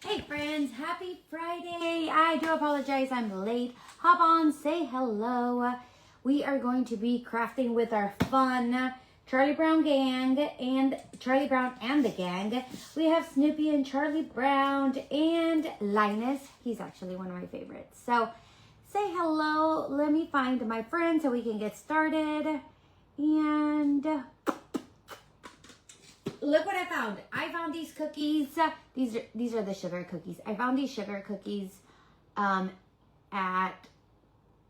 Hey friends, happy Friday. I do apologize I'm late. Hop on, say hello. We are going to be crafting with our fun Charlie Brown gang and Charlie Brown and the gang. We have Snoopy and Charlie Brown and Linus. He's actually one of my favorites. So say hello. Let me find my friend so we can get started. And look what I found. I found these cookies. These are the sugar cookies. I found these sugar cookies at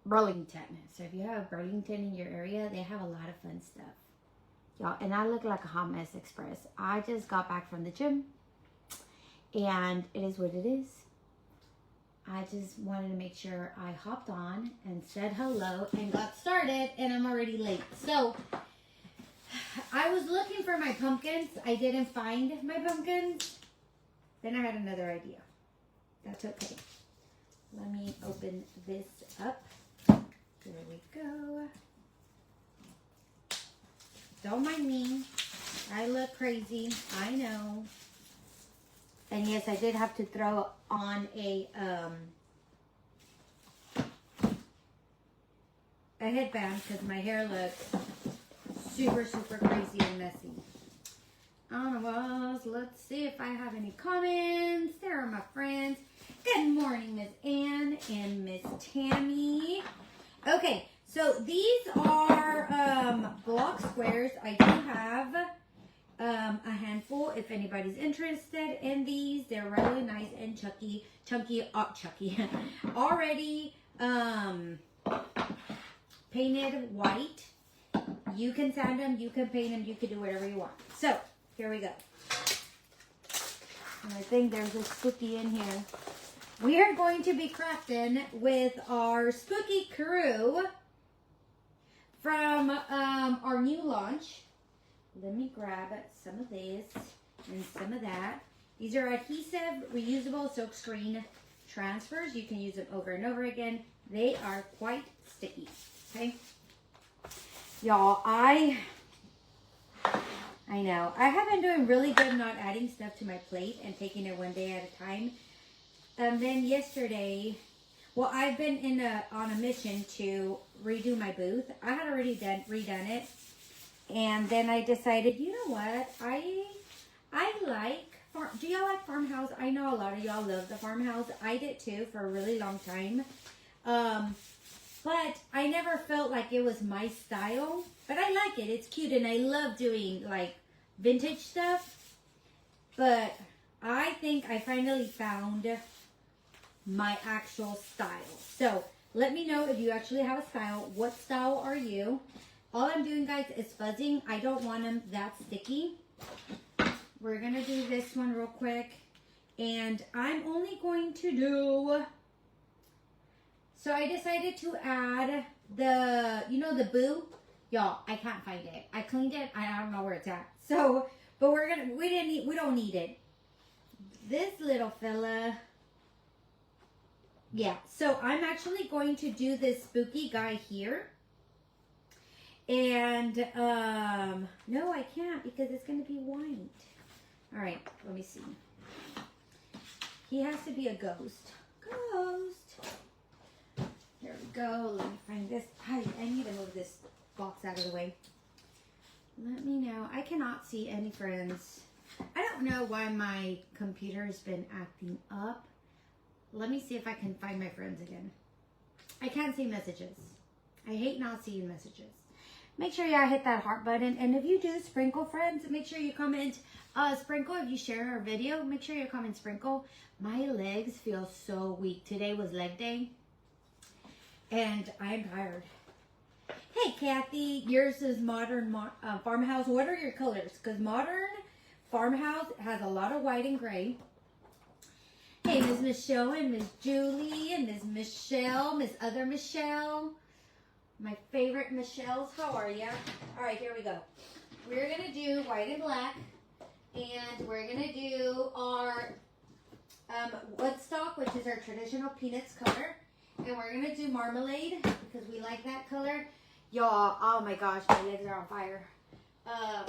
Burlington. So if you have Burlington in your area, they have a lot of fun stuff. Y'all, and I look like a hot mess express. I just got back from the gym and it is what it is. I just wanted to make sure I hopped on and said hello and got started, and I'm already late. So I was looking for my pumpkins. I didn't find my pumpkins. Then I had another idea. That's okay. Let me open this up. There we go. Don't mind me. I look crazy. I know. And yes, I did have to throw on a headband because my hair looks super crazy and messy. Anyways, let's see if I have any comments. There are my friends. Good morning, Miss Ann and Miss Tammy. Okay, so these are block squares. I do have a handful if anybody's interested in these. They're really nice and chunky, already painted white. You can sand them, you can paint them, you can do whatever you want. So here we go. And I think there's a spooky in here. We are going to be crafting with our spooky crew from our new launch. Let me grab some of this and some of that. These are adhesive, reusable silkscreen transfers. You can use them over and over again. They are quite sticky, okay? Y'all, I know. I have been doing really good not adding stuff to my plate and taking it one day at a time. And then yesterday, well, I've been on a mission to redo my booth. I had already redone it. And then I decided, you know what? I like, do y'all like Farmhouse? I know a lot of y'all love the Farmhouse. I did too for a really long time. But I never felt like it was my style. But I like it. It's cute. And I love doing like vintage stuff. But I think I finally found my actual style. So let me know if you actually have a style. What style are you? All I'm doing, guys, is fuzzing. I don't want them that sticky. We're going to do this one real quick. And I'm only going to do... So I decided to add the, you know, the boo. Y'all, I can't find it. I cleaned it. I don't know where it's at. So, but we don't need it. This little fella. Yeah, so I'm actually going to do this spooky guy here. And, no, I can't because it's going to be white. All right, let me see. He has to be a ghost. Ghost. There we go. Let me find this. I need to move this box out of the way. Let me know. I cannot see any friends. I don't know why my computer has been acting up. Let me see if I can find my friends again. I can't see messages. I hate not seeing messages. Make sure y'all hit that heart button. And if you do sprinkle, friends, make sure you comment sprinkle. If you share our video, make sure you comment sprinkle. My legs feel so weak. Today was leg day. And I'm tired. Hey, Kathy. Yours is Modern Farmhouse. What are your colors? Because Modern Farmhouse has a lot of white and gray. Hey, Ms. Michelle and Ms. Julie and Ms. Michelle, Ms. Other Michelle. My favorite Michelles. How are ya? All right, here we go. We're going to do white and black. And we're going to do our Woodstock, which is our traditional peanuts color. And we're going to do marmalade because we like that color. Y'all, oh my gosh, my legs are on fire. I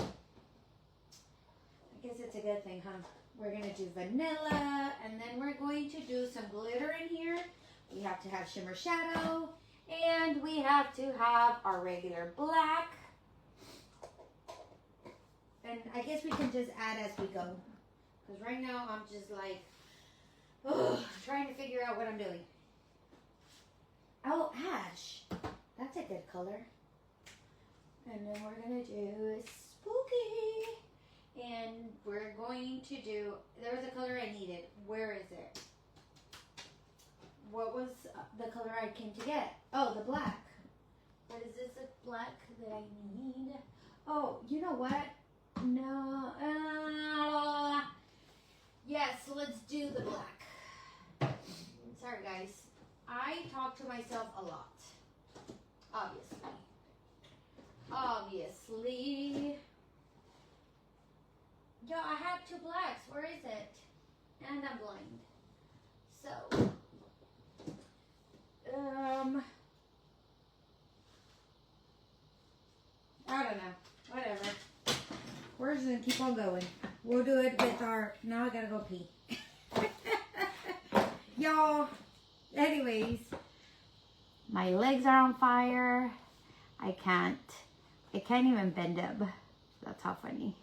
guess it's a good thing, huh? We're going to do vanilla, and then we're going to do some glitter in here. We have to have shimmer shadow, and we have to have our regular black. And I guess we can just add as we go. Because right now I'm just like, trying to figure out what I'm doing. Oh, ash. That's a good color. And then we're going to do spooky. And we're going to do, there was a color I needed. Where is it? What was the color I came to get? Oh, the black. What is this, the black that I need? Oh, you know what? No. Yes, let's do the black. Sorry, guys. I talk to myself a lot. Obviously. Yo, I have two blacks. Where is it? And I'm blind. So, I don't know. Whatever. We're just gonna keep on going. We'll do it with our, now I gotta go pee. Y'all, anyways, my legs are on fire. I can't even bend up. That's how funny.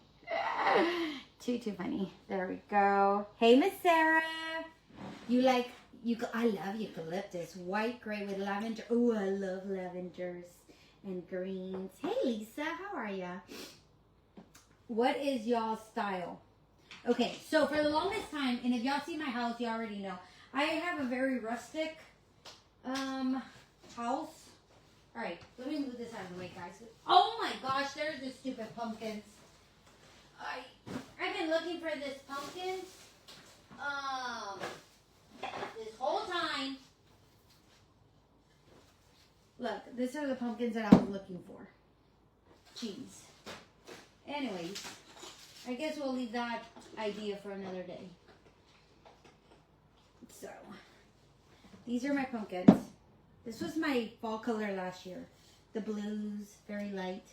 Too funny. There we go. Hey, Miss Sarah. I love eucalyptus. White, gray with lavender. Oh, I love lavenders and greens. Hey, Lisa, how are ya? What is y'all's style? Okay, so for the longest time, and if y'all see my house, you already know, I have a very rustic house. All right, let me move this out of the way, guys. Oh my gosh, there's the stupid pumpkins. I've been looking for this pumpkin this whole time. Look, these are the pumpkins that I was looking for. Jeez. Anyways, I guess we'll leave that idea for another day. So, these are my pumpkins. This was my fall color last year. The blues, very light.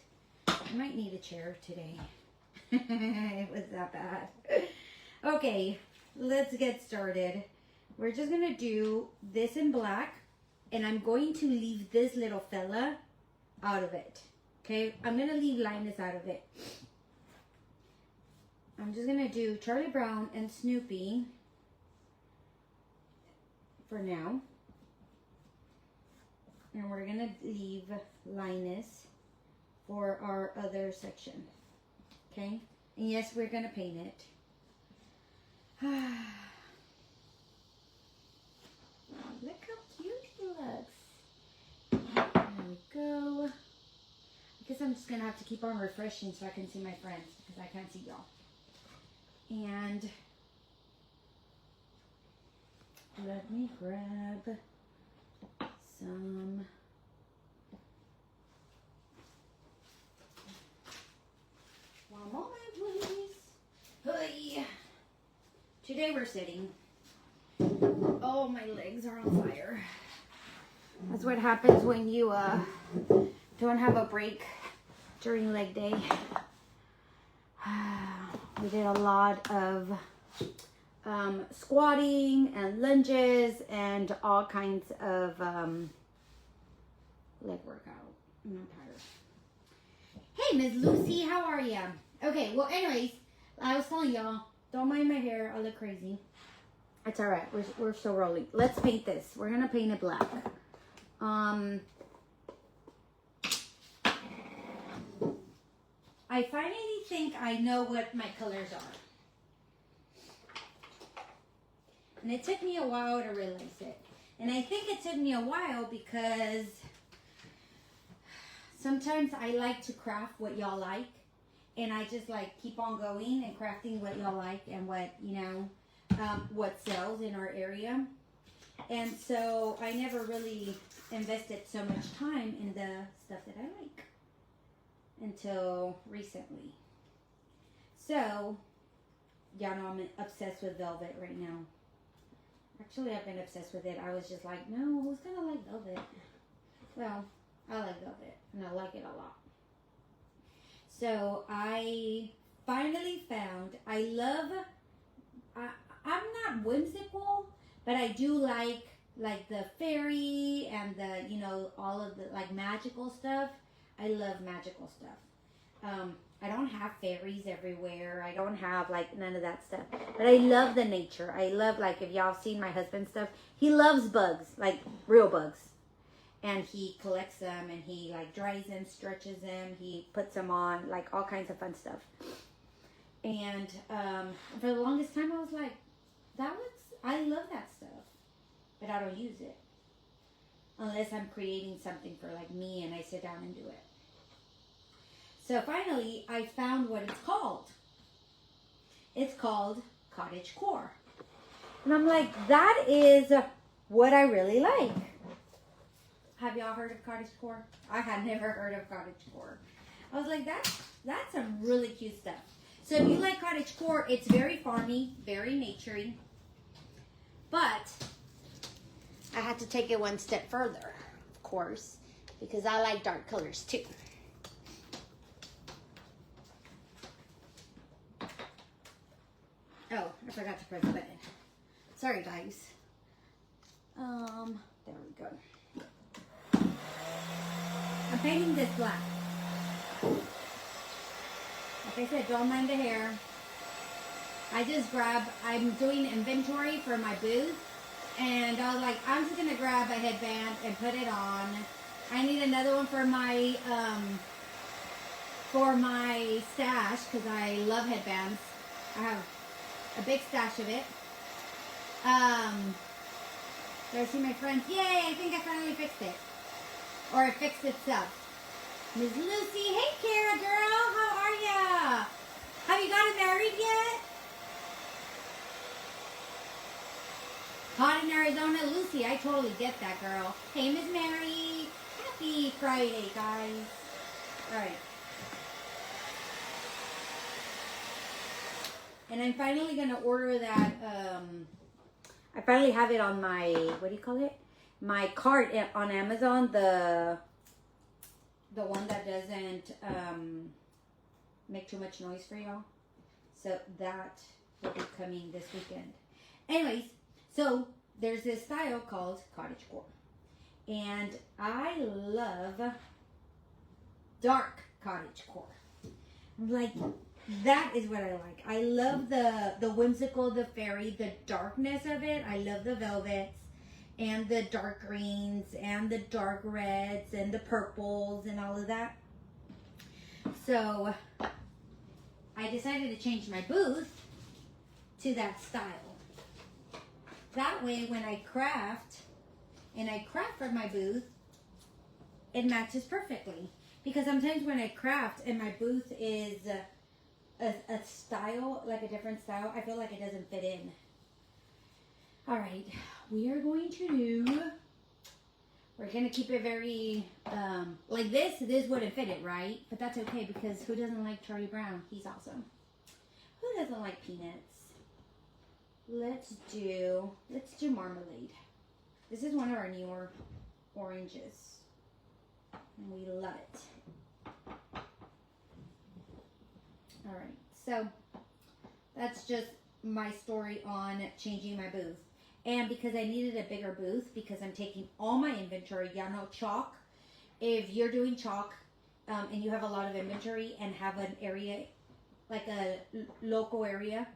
I might need a chair today. It was that bad. Okay, let's get started. We're just going to do this in black. And I'm going to leave this little fella out of it. Okay, I'm going to leave Linus out of it. I'm just going to do Charlie Brown and Snoopy for now. And we're going to leave Linus for our other section. Okay, and yes, we're going to paint it. Look how cute he looks. There we go. I guess I'm just going to have to keep on refreshing so I can see my friends because I can't see y'all. And let me grab some one moment, please. Hey. Today we're sitting. Oh, my legs are on fire. That's what happens when you don't have a break during leg day. We did a lot of squatting and lunges and all kinds of leg workout. I'm tired. Hey, Miss Lucy, how are ya? Okay, well, anyways, I was telling y'all, don't mind my hair. I look crazy. It's all right. We're still rolling. Let's paint this. We're gonna paint it black. I finally think I know what my colors are. And it took me a while to realize it. And I think it took me a while because sometimes I like to craft what y'all like. And I just like keep on going and crafting what y'all like and what, you know, what sells in our area. And so I never really invested so much time in the stuff that I like until recently. So, y'all know I'm obsessed with velvet right now. Actually, I've been obsessed with it. I was just like, no, who's gonna like velvet? Well, I like velvet, and I like it a lot. So, I finally found, I love I'm not whimsical, but I do like the fairy and the, you know, all of the like magical stuff. I love magical stuff. I don't have fairies everywhere. I don't have like none of that stuff. But I love the nature. I love, like, if y'all seen my husband's stuff, he loves bugs, like real bugs. And he collects them and he like dries them, stretches them. He puts them on, like all kinds of fun stuff. And for the longest time I was like, I love that stuff. But I don't use it. Unless I'm creating something for like me and I sit down and do it. So finally, I found what it's called. It's called cottagecore. And I'm like, that is what I really like. Have y'all heard of cottagecore? I had never heard of cottagecore. I was like, that's some really cute stuff. So if you like cottagecore, it's very farmy, very naturey. But I had to take it one step further, of course, because I like dark colors too. Oh, I forgot to press the button. Sorry, guys. There we go. I'm painting this black. Like I said, don't mind the hair. I'm doing inventory for my booth. And I was like, I'm just going to grab a headband and put it on. I need another one for my stash because I love headbands. I have a big stash of it. There, see my friends. Yay, I think I finally fixed it. Or it fixed itself. Miss Lucy, hey Kara girl, how are ya? Have you gotten married yet? Hot in Arizona, Lucy, I totally get that, girl. Hey, Miss Mary. Happy Friday, guys. All right. And I'm finally going to order that, I finally have it on my, what do you call it? My cart on Amazon, the one that doesn't make too much noise for y'all. So that will be coming this weekend. Anyways, so there's this style called cottagecore. And I love dark cottagecore. Like, that is what I like. I love the whimsical, the fairy, the darkness of it. I love the velvets and the dark greens and the dark reds and the purples and all of that. So I decided to change my booth to that style. That way when I craft, and I craft for my booth, it matches perfectly. Because sometimes when I craft and my booth is a style, like a different style, I feel like it doesn't fit in. Alright, we are going to we're going to keep it very, like this wouldn't fit it, right? But that's okay because who doesn't like Charlie Brown? He's awesome. Who doesn't like peanuts? Let's do marmalade. This is one of our newer oranges. And we love it. Alright, so that's just my story on changing my booth. And because I needed a bigger booth, because I'm taking all my inventory, y'all know chalk. If you're doing chalk and you have a lot of inventory and have an area, like a local area,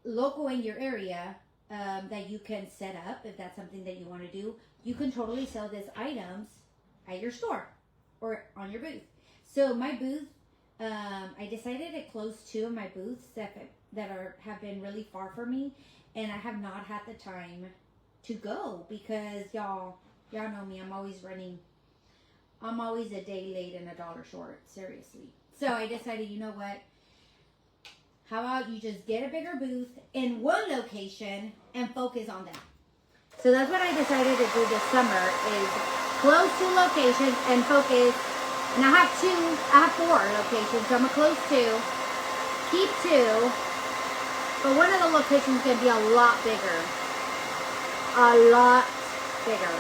local in your area that you can set up, if that's something that you want to do, you can totally sell these items at your store or on your booth. So my booth, I decided to close 2 of my booths that have been really far from me, and I have not had the time to go because y'all know me. I'm always a day late and a dollar short, seriously. So I decided, you know what? How about you just get a bigger booth in one location and focus on that? So that's what I decided to do this summer, is close 2 locations and focus. And I have 4 locations, so I'm gonna close 2, keep 2, but one of the locations is gonna be a lot bigger. A lot bigger.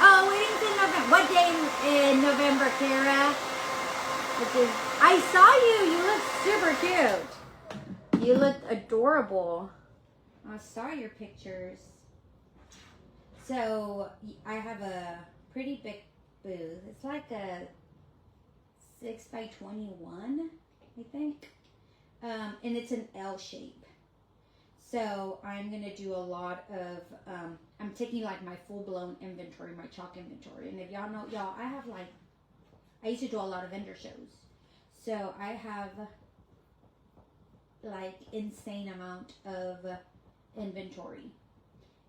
Oh, we didn't say November. What day in November, Kara? I saw you. You look super cute. You look adorable. I saw your pictures. So I have a pretty big booth. It's like a 6 by 21, I think. And it's an L shape. So I'm going to do a lot of, I'm taking like my full-blown inventory, my chalk inventory. And if y'all know, y'all, I used to do a lot of vendor shows. So I have like insane amount of inventory.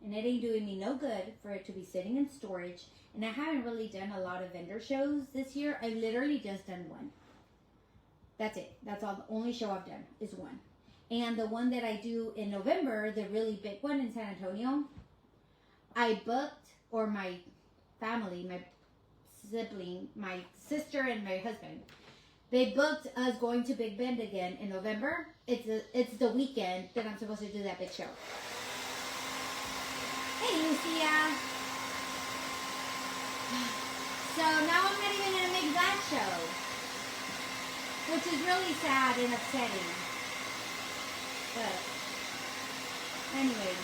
And it ain't doing me no good for it to be sitting in storage. And I haven't really done a lot of vendor shows this year. I literally just done one. That's it. That's all. The only show I've done is one. And the one that I do in November, the really big one in San Antonio, I booked, or my family, my sibling, my sister and my husband, they booked us going to Big Bend again in November. It's the weekend that I'm supposed to do that big show. Hey, Lucia. So now I'm not even going to make that show, which is really sad and upsetting. But anyways.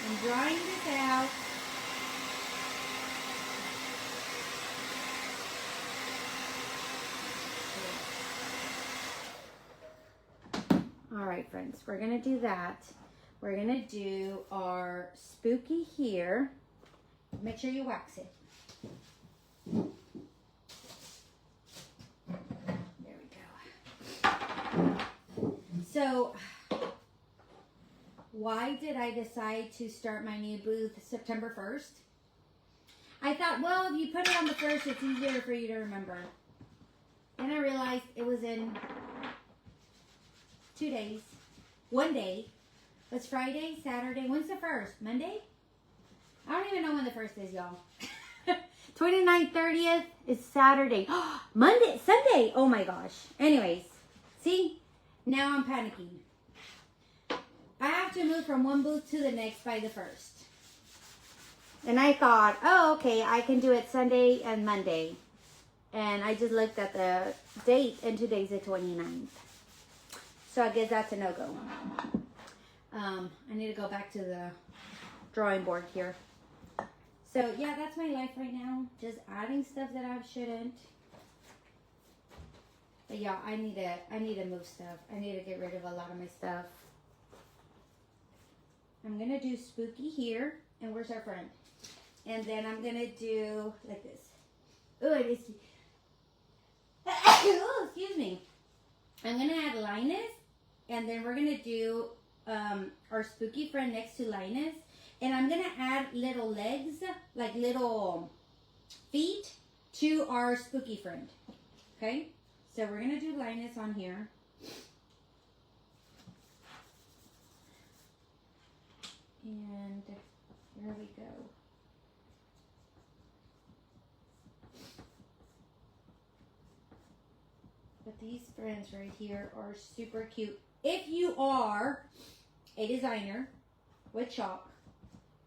I'm drawing this out. All right, friends, we're going to do that. We're going to do our spooky here. Make sure you wax it. There we go. So, why did I decide to start my new booth September 1st? I thought, well, if you put it on the 1st, it's easier for you to remember. Then I realized it was in 2 days. 1 day. It's Friday, Saturday. When's the 1st? Monday? I don't even know when the 1st is, y'all. 29th, 30th is Saturday. Monday, Sunday. Oh my gosh. Anyways, see? Now I'm panicking. I have to move from one booth to the next by the 1st. And I thought, oh, okay, I can do it Sunday and Monday. And I just looked at the date, and today's the 29th. So I guess that's a no-go. I need to go back to the drawing board here. So, yeah, that's my life right now. Just adding stuff that I shouldn't. But, yeah, I need to move stuff. I need to get rid of a lot of my stuff. I'm going to do spooky here. And where's our friend? And then I'm going to do like this. Oh, it is. Oh, excuse me. I'm going to add Linus. And then we're going to do our spooky friend next to Linus. And I'm going to add little legs, like little feet, to our spooky friend. Okay? So we're going to do Linus on here. And there we go. But these friends right here are super cute. If you are a designer with chalk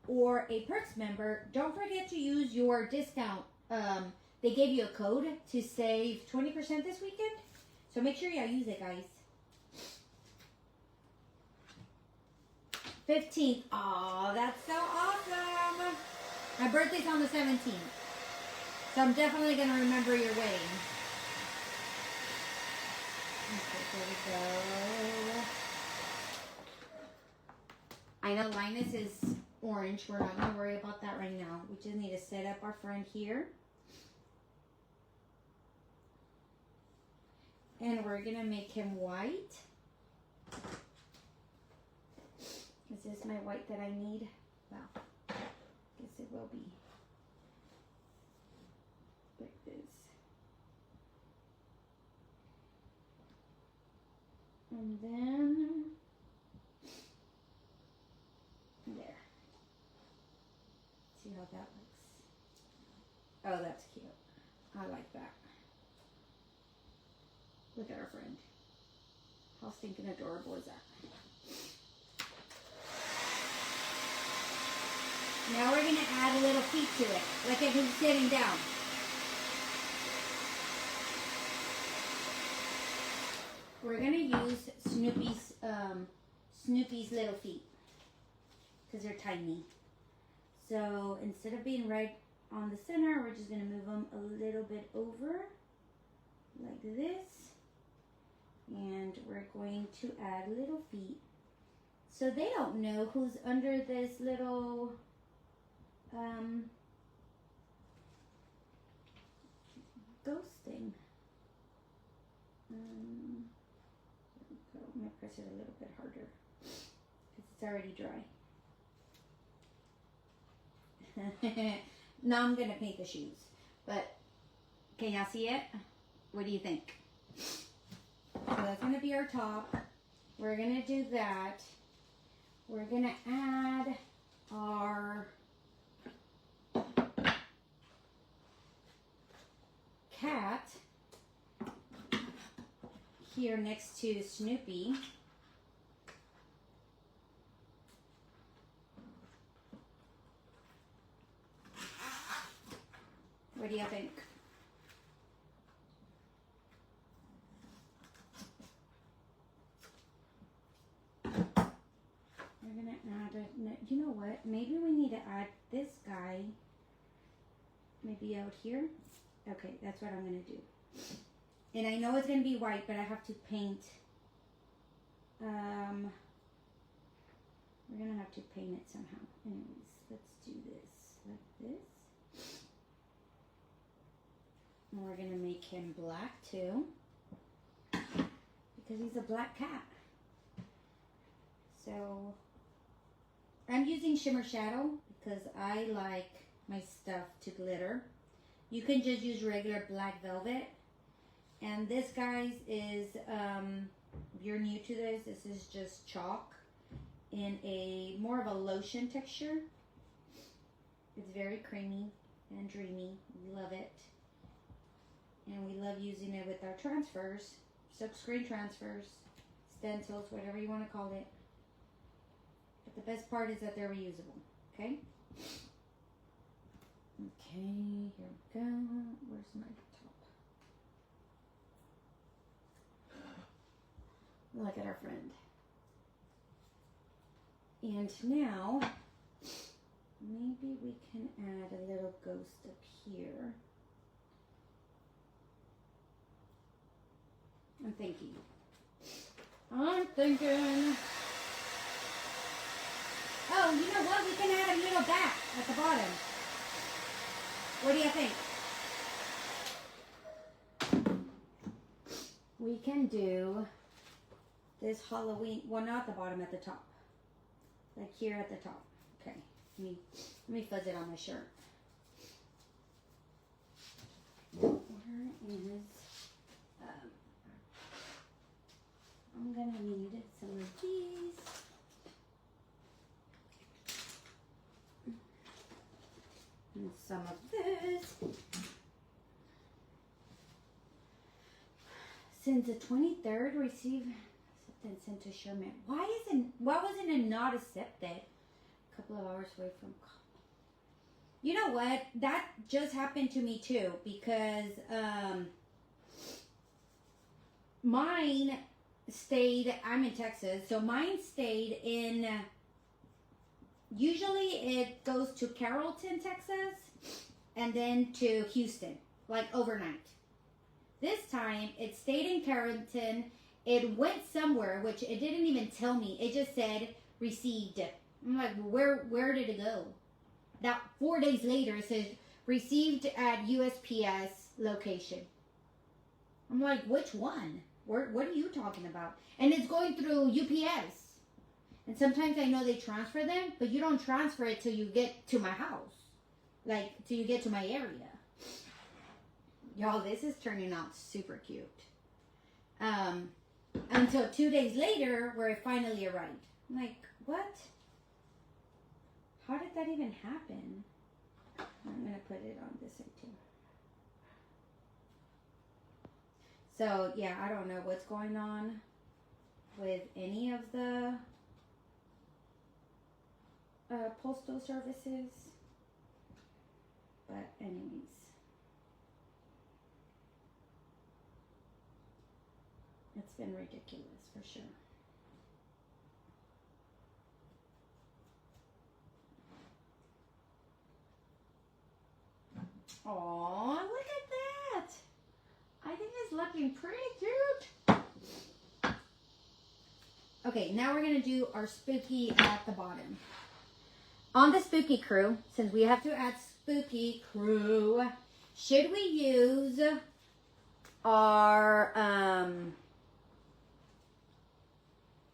or a Perks member, don't forget to use your discount. They gave you a code to save 20% this weekend. So make sure y'all use it, guys. 15th. Oh, that's so awesome. My birthday's on the 17th. So I'm definitely going to remember your wedding. Okay, there we go. I know Linus is orange. We're not going to worry about that right now. We just need to set up our friend here. And we're going to make him white. Is this my white that I need? Well, guess it will be. Like this. And then there. See how that looks. Oh, that's cute. I like that. Look at our friend. How stinking adorable is that? Now we're going to add a little feet to it, like if he's sitting down. we're gonna use Snoopy's little feet because they're tiny. So instead of being right on the center, we're just gonna move them a little bit over like this. And we're going to add little feet. So they don't know who's under this little ghost thing. I'm gonna press it a little bit harder because it's already dry. Now I'm gonna paint the shoes, but can y'all see it? What do you think? So that's gonna be our top. We're gonna do that. We're gonna add our cat here next to Snoopy. What do you think? We're gonna add a, you know what? Maybe we need to add this guy maybe out here. Okay, that's what I'm gonna do. And I know it's gonna be white, but I have to paint. We're gonna have to paint it somehow. Anyways, let's do this like this. And we're gonna make him black too, because he's a black cat. So I'm using Shimmer Shadow because I like my stuff to glitter. You can just use regular black velvet. And this, guys, is, if you're new to this, this is just chalk in a more of a lotion texture. It's very creamy and dreamy. We love it. And we love using it with our transfers, silkscreen transfers, stencils, whatever you want to call it. But the best part is that they're reusable, okay? Okay, here we go. Where's my top? Look at our friend. And now, maybe we can add a little ghost up here. I'm thinking. Oh, you know what? We can add a little bat at the bottom. What do you think? We can do this Halloween, well, not at the bottom, at the top. Like here at the top. Okay, let me fuzz it on my shirt. Where is, I'm gonna need some of these. And some of this. Since the 23rd, received something sent to Sherman. Why wasn't it not accepted? A couple of hours away from. You know what? That just happened to me too, because mine stayed. I'm in Texas, so mine stayed in. Usually it goes to Carrollton, Texas, and then to Houston, like overnight. This time, it stayed in Carrollton. It went somewhere, which it didn't even tell me. It just said, received. I'm like, where did it go? That 4 days later, it says, received at USPS location. I'm like, which one? What are you talking about? And it's going through UPS. And sometimes I know they transfer them, but you don't transfer it till you get to my house. Like, till you get to my area. Y'all, this is turning out super cute. Until 2 days later, where it finally arrived. I'm like, what? How did that even happen? I'm going to put it on this side too. So, yeah, I don't know what's going on with any of the postal services. But anyways. Let's been ridiculous for sure. Oh, look at that. I think it's looking pretty cute. Okay, now we're going to do our spooky at the bottom. On the spooky crew, since we have to add spooky crew, should we use our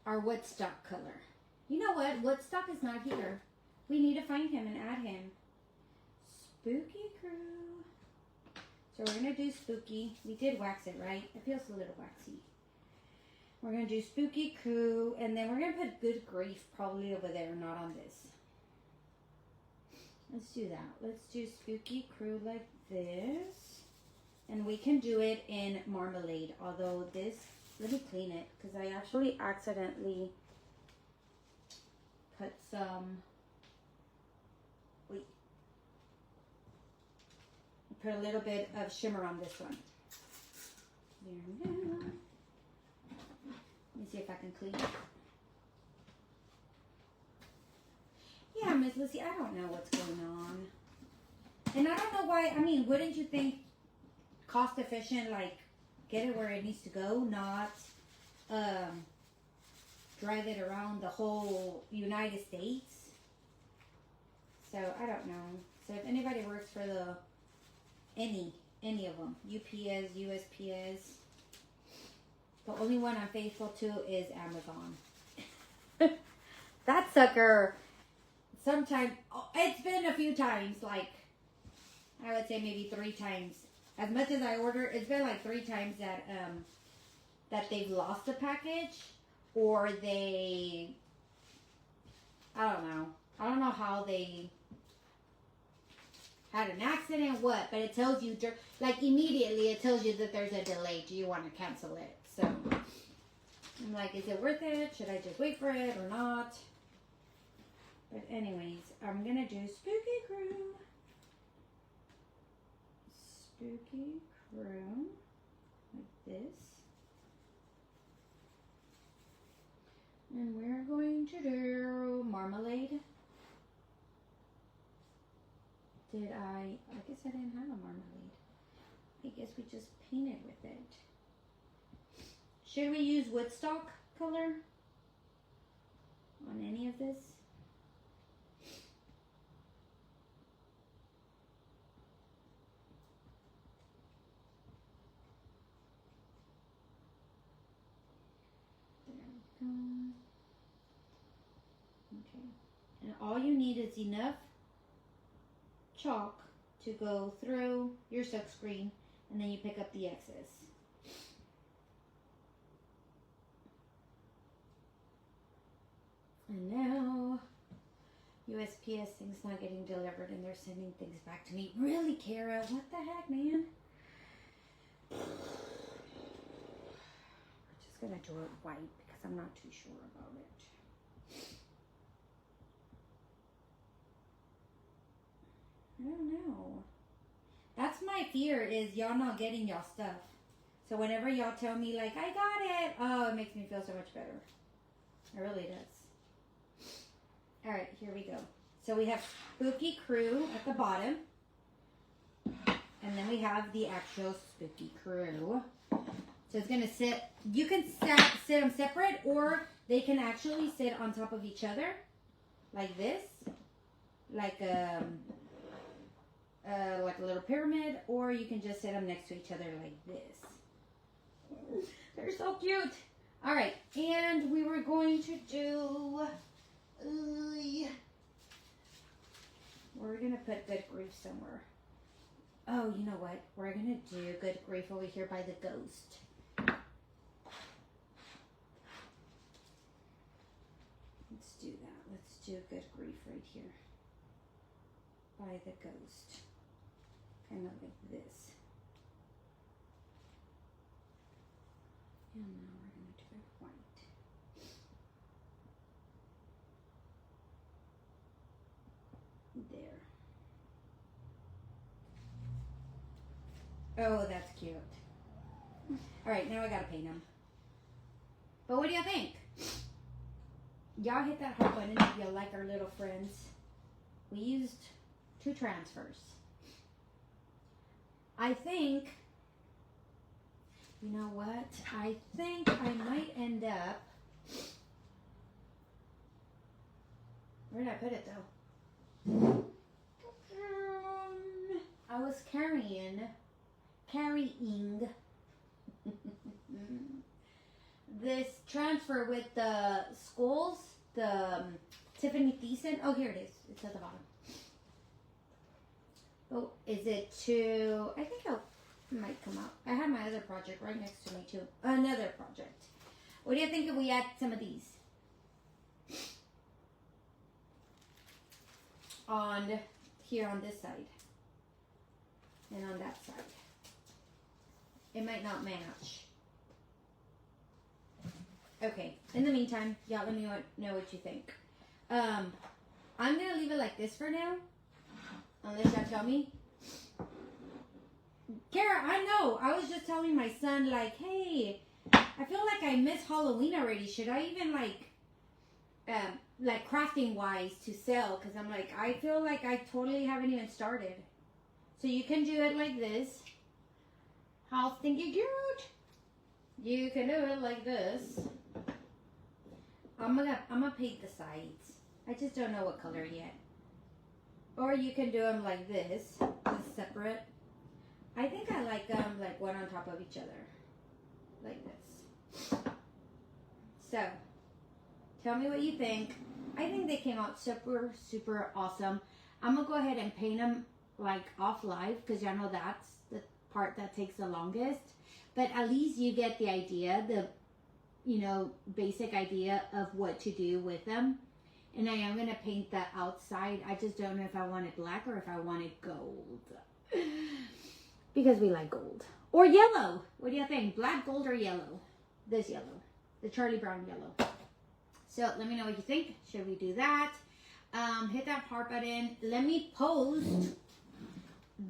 Woodstock color? You know what? Woodstock is not here. We need to find him and add him. Spooky crew. So we're going to do spooky. We did wax it, right? It feels a little waxy. We're going to do spooky crew, and then we're going to put good grief probably over there, not on this. Let's do that. Let's do spooky crew like this. And we can do it in marmalade, although this, let me clean it, because I actually accidentally put some, put a little bit of shimmer on this one. There we go. Let me see if I can clean it. Yeah, Miss Lucy, I don't know what's going on. And I don't know why, I mean, wouldn't you think cost efficient, like get it where it needs to go, not drive it around the whole United States? So I don't know. So if anybody works for the any of them, UPS, USPS, the only one I'm faithful to is Amazon. That sucker, sometimes, it's been a few times, like I would say maybe 3 times. As much as I order, it's been like 3 times that that they've lost a package, or they, I don't know how they had an accident, what, but it tells you, like immediately it tells you that there's a delay. Do you want to cancel it? So I'm like, is it worth it? Should I just wait for it or not? But anyways, I'm gonna do spooky crew. Spooky crew, like this. And we're going to do marmalade. I guess I didn't have a marmalade. I guess we just painted with it. Should we use Woodstock color on any of this? There we go. Okay. And all you need is enough chalk to go through your silk screen, and then you pick up the excess. And now USPS thing's not getting delivered and they're sending things back to me. Really, Kara? What the heck, man? We're just gonna do it white because I'm not too sure about it. I don't know. That's my fear, is y'all not getting y'all stuff. So whenever y'all tell me like, I got it, oh, it makes me feel so much better. It really does. All right, here we go. So we have Spooky Crew at the bottom. And then we have the actual Spooky Crew. So it's going to sit, you can sit them separate, or they can actually sit on top of each other like this. Like a little pyramid, or you can just sit them next to each other like this. They're so cute. All right, and we were going to do, we're going to put Good Grief somewhere. Oh, you know what? We're going to do Good Grief over here by the ghost. Let's do that. Let's do Good Grief right here by the ghost. Kind of like this. And now we're going to do it white. There. Oh, that's cute. All right, now I got to paint them. But what do you think? Y'all hit that heart button if you like our little friends. We used 2 transfers. I think, you know what? I think I might end up, where did I put it though? I was carrying this transfer with the schools, the Tiffany Thiessen. Oh, here it is. It's at the bottom. Oh, is it to, I think it might come out. I have my other project right next to me too. Another project. What do you think if we add some of these? On here on this side. And on that side. It might not match. Okay. In the meantime, y'all let me know what you think. I'm going to leave it like this for now. Unless y'all tell me. Kara, I know. I was just telling my son, like, hey, I feel like I miss Halloween already. Should I even, like crafting wise to sell? Because I'm like, I feel like I totally haven't even started. So you can do it like this. How stinky cute. You can do it like this. I'm gonna paint the sides. I just don't know what color yet. Or you can do them like this, just separate. I think I like them like one on top of each other, like this. So, tell me what you think. I think they came out super, super awesome. I'm gonna go ahead and paint them like off live because y'all know that's the part that takes the longest. But at least you get the idea, the basic idea of what to do with them. And I am going to paint the outside. I just don't know if I want it black or if I want it gold. Because we like gold. Or yellow. What do you think? Black, gold, or yellow? This yellow. The Charlie Brown yellow. So let me know what you think. Should we do that? Hit that heart button. Let me post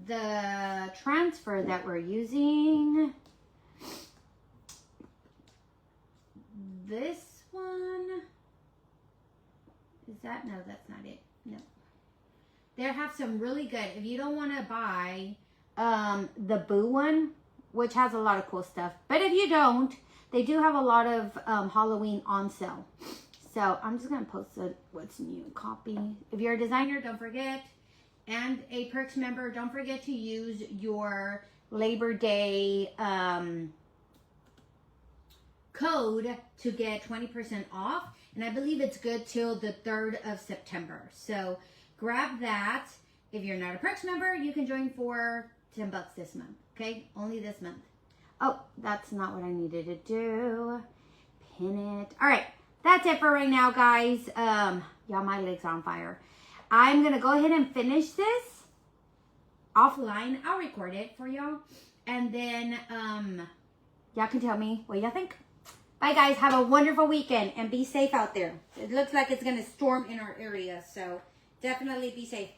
the transfer that we're using. This one. Is that? No, that's not it. No. They have some really good. If you don't want to buy the Boo one, which has a lot of cool stuff. But if you don't, they do have a lot of Halloween on sale. So I'm just going to post a what's new copy. If you're a designer, don't forget. And a Perks member, don't forget to use your Labor Day code to get 20% off. And I believe it's good till the 3rd of September. So grab that. If you're not a Perks member, you can join for $10 this month. Okay? Only this month. Oh, that's not what I needed to do. Pin it. All right. That's it for right now, guys. Y'all, my leg's on fire. I'm going to go ahead and finish this offline. I'll record it for y'all. And then y'all can tell me what y'all think. Bye, guys. Have a wonderful weekend and be safe out there. It looks like it's going to storm in our area, so definitely be safe.